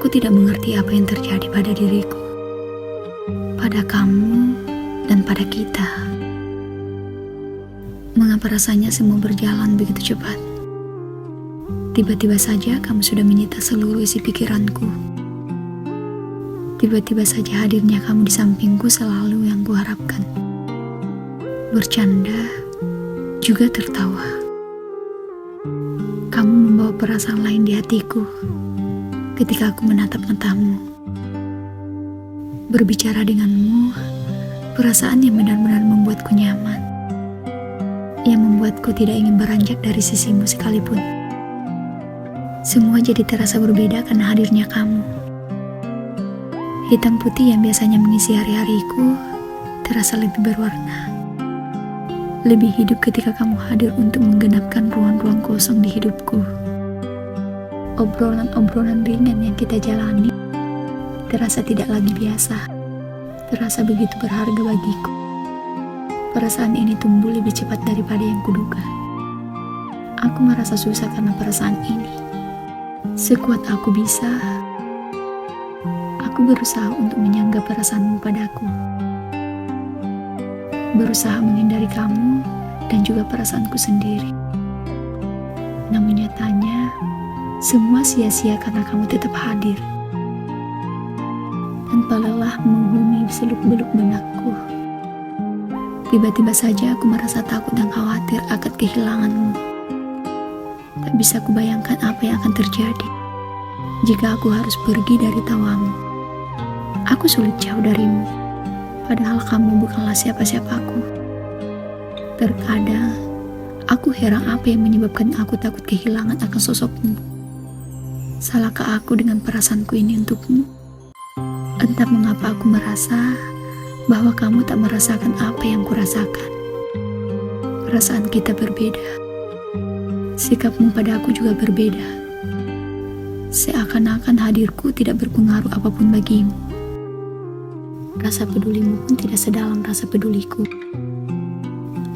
Aku tidak mengerti apa yang terjadi pada diriku, pada kamu, dan pada kita. Mengapa rasanya semua berjalan begitu cepat? Tiba-tiba saja kamu sudah menyita seluruh isi pikiranku. Tiba-tiba saja hadirnya kamu di sampingku selalu yang kuharapkan. Bercanda, juga tertawa. Kamu membawa perasaan lain di hatiku ketika aku menatap matamu. Berbicara denganmu, perasaan yang benar-benar membuatku nyaman, yang membuatku tidak ingin beranjak dari sisimu sekalipun. Semua jadi terasa berbeda karena hadirnya kamu. Hitam putih yang biasanya mengisi hari-hariku terasa lebih berwarna, lebih hidup ketika kamu hadir untuk menggenapkan ruang-ruang kosong di hidupku. Obrolan-obrolan ringan yang kita jalani terasa tidak lagi biasa, terasa begitu berharga bagiku. Perasaan ini tumbuh lebih cepat daripada yang kuduga. Aku merasa susah karena perasaan ini. Sekuat aku bisa, aku berusaha untuk menyangga perasaanmu padaku. Berusaha menghindari kamu dan juga perasaanku sendiri. Namun nyatanya, semua sia-sia karena kamu tetap hadir. Tanpa lelah menghuni seluk-beluk benakku. Tiba-tiba saja aku merasa takut dan khawatir akan kehilanganmu. Tak bisa kubayangkan apa yang akan terjadi jika aku harus pergi dari tawamu. Aku sulit jauh darimu, padahal kamu bukanlah siapa-siapaku. Terkadang, aku heran apa yang menyebabkan aku takut kehilangan akan sosokmu. Salahkah aku dengan perasaanku ini untukmu? Entah mengapa aku merasa bahwa kamu tak merasakan apa yang kurasakan. Perasaan kita berbeda. Sikapmu pada aku juga berbeda. Seakan-akan hadirku tidak berpengaruh apapun bagimu. Rasa pedulimu pun tidak sedalam rasa peduliku.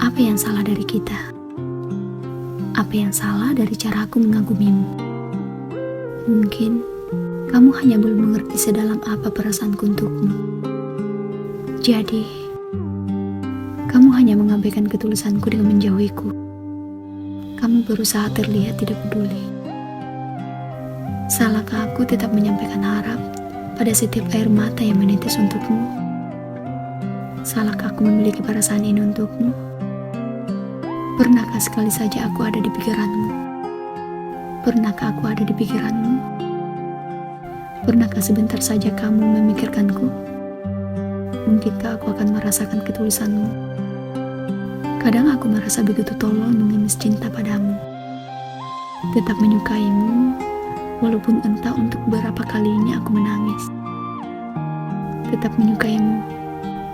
Apa yang salah dari kita? Apa yang salah dari cara aku mengagumimu? Mungkin kamu hanya belum mengerti sedalam apa perasaanku untukmu. Jadi, kamu hanya mengabaikan ketulusanku dengan menjauhiku. Kamu berusaha terlihat tidak peduli. Salahkah aku tetap menyampaikan harap pada setiap air mata yang menetes untukmu? Salahkah aku memiliki perasaan ini untukmu? Pernahkah sekali saja aku ada di pikiranmu? Pernahkah aku ada di pikiranmu? Pernahkah sebentar saja kamu memikirkanku? Mungkinkah aku akan merasakan ketulusanmu? Kadang aku merasa begitu tolol mengemis cinta padamu. Tetap menyukaimu, walaupun entah untuk berapa kalinya aku menangis. Tetap menyukaimu,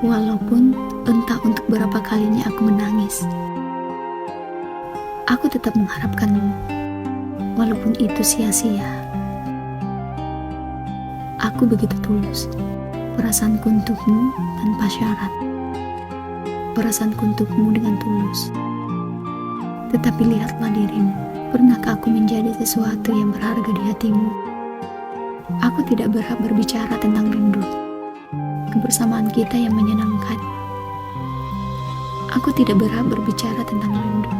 walaupun entah untuk berapa kalinya aku menangis. Aku tetap mengharapkanmu, walaupun itu sia-sia. Aku begitu tulus. Perasaanku untukmu tanpa syarat. Perasaanku untukmu dengan tulus. Tetapi lihatlah dirimu. Pernahkah aku menjadi sesuatu yang berharga di hatimu? Aku tidak berhak berbicara tentang rindu. Kebersamaan kita yang menyenangkan. Aku tidak berhak berbicara tentang rindu.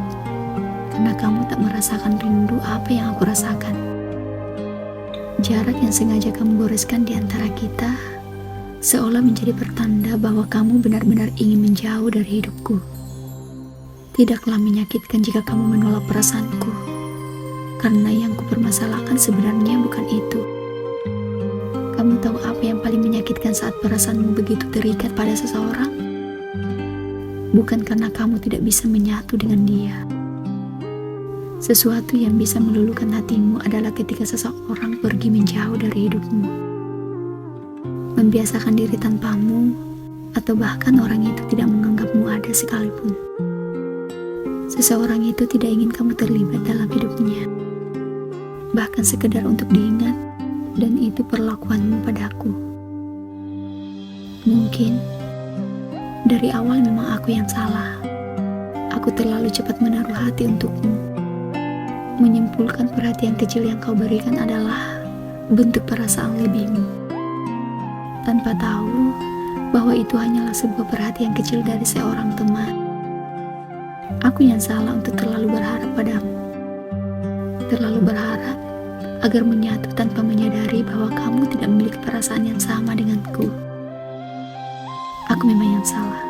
Karena kamu tak merasakan rindu apa yang aku rasakan. Jarak yang sengaja kamu goreskan di antara kita seolah menjadi pertanda bahwa kamu benar-benar ingin menjauh dari hidupku. Tidaklah menyakitkan jika kamu menolak perasaanku, karena yang kupermasalahkan sebenarnya bukan itu. Kamu tahu apa yang paling menyakitkan saat perasaanmu begitu terikat pada seseorang? Bukan karena kamu tidak bisa menyatu dengan dia. Sesuatu yang bisa meluluhkan hatimu adalah ketika seseorang pergi menjauh dari hidupmu. Membiasakan diri tanpamu, atau bahkan orang itu tidak menganggapmu ada sekalipun. Seseorang itu tidak ingin kamu terlibat dalam hidupnya, bahkan sekedar untuk diingat, dan itu perlakuanmu padaku. Mungkin dari awal memang aku yang salah. Aku terlalu cepat menaruh hati untukmu. Menyimpulkan perhatian kecil yang kau berikan adalah bentuk perasaan lebihmu, tanpa tahu bahwa itu hanyalah sebuah perhatian kecil dari seorang teman. Aku yang salah untuk terlalu berharap padamu, terlalu berharap agar menyatu tanpa menyadari bahwa kamu tidak memiliki perasaan yang sama denganku. Aku memang yang salah.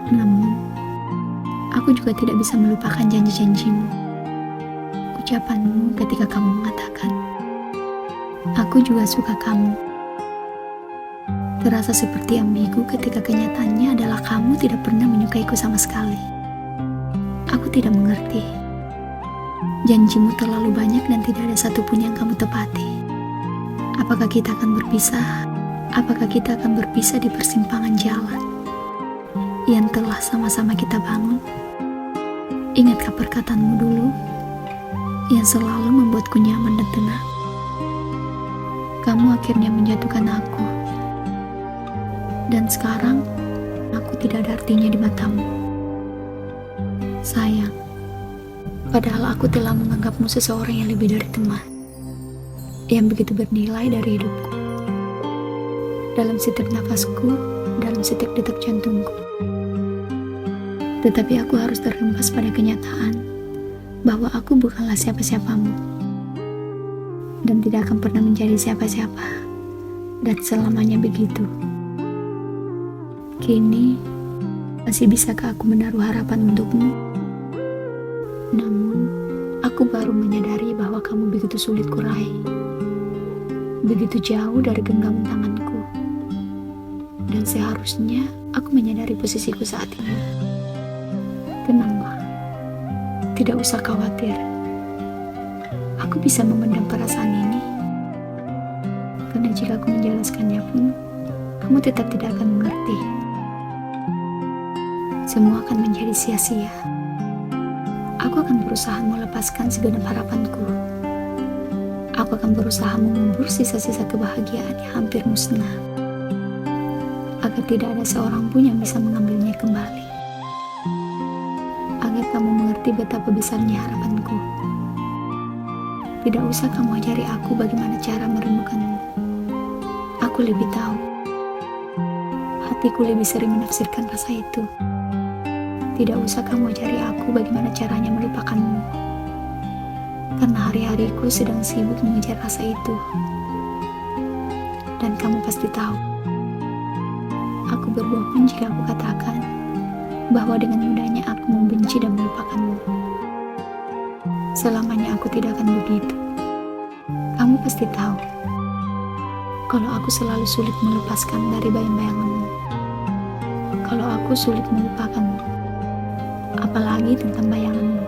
Namun, aku juga tidak bisa melupakan janji-janjimu, ucapanmu ketika kamu mengatakan, "Aku juga suka kamu." Terasa seperti ambigu ketika kenyataannya adalah kamu tidak pernah menyukaiku sama sekali. Aku tidak mengerti. Janjimu terlalu banyak dan tidak ada satupun yang kamu tepati. Apakah kita akan berpisah? Apakah kita akan berpisah di persimpangan jalan yang telah sama-sama kita bangun? Ingatkah perkataanmu dulu yang selalu membuatku nyaman dan tenang? Kamu akhirnya menjatuhkan aku, dan sekarang aku tidak ada artinya di matamu. Sayang, padahal aku telah menganggapmu seseorang yang lebih dari teman, yang begitu bernilai dari hidupku, dalam setiap nafasku, dalam setiap detak jantungku. Tetapi aku harus terhempas pada kenyataan bahwa aku bukanlah siapa-siapamu, dan tidak akan pernah menjadi siapa-siapa, dan selamanya begitu. Kini, masih bisakah aku menaruh harapan untukmu? Namun, aku baru menyadari bahwa kamu begitu sulit kuraih, begitu jauh dari genggaman tanganku. Dan seharusnya aku menyadari posisiku saat ini. Tenanglah, tidak usah khawatir. Aku bisa memendam perasaan ini, karena jika aku menjelaskannya pun, kamu tetap tidak akan mengerti. Semua akan menjadi sia-sia. Aku akan berusaha melepaskan segenap harapanku. Aku akan berusaha mengubur sisa-sisa kebahagiaan yang hampir musnah, agar tidak ada seorang pun yang bisa mengambilnya kembali. Agar kamu mengerti betapa besarnya harapanku. Tidak usah kamu ajari aku bagaimana cara merindukanmu. Aku lebih tahu. Hatiku lebih sering menafsirkan rasa itu. Tidak usah kamu ajari aku bagaimana caranya melupakanmu, karena hari-hariku sedang sibuk mengejar rasa itu. Dan kamu pasti tahu, aku berbohong jika aku katakan bahwa dengan mudahnya aku membenci dan melupakanmu. Selamanya aku tidak akan begitu. Kamu pasti tahu kalau aku selalu sulit melepaskan dari bayang-bayanganmu, kalau aku sulit melupakanmu, apalagi tentang bayanganmu.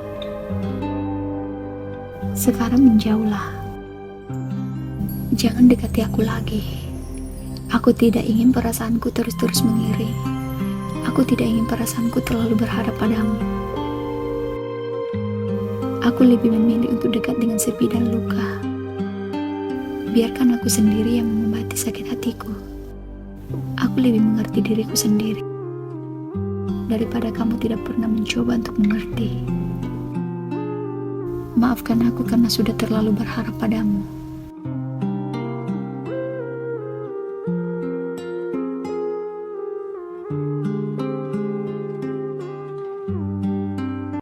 Sekarang menjauhlah. Jangan dekati aku lagi. Aku tidak ingin perasaanku terus-terus mengiring. Aku tidak ingin perasaanku terlalu berharap padamu. Aku lebih memilih untuk dekat dengan sepi dan luka. Biarkan aku sendiri yang mengobati sakit hatiku. Aku lebih mengerti diriku sendiri daripada kamu tidak pernah mencoba untuk mengerti. Maafkan aku karena sudah terlalu berharap padamu.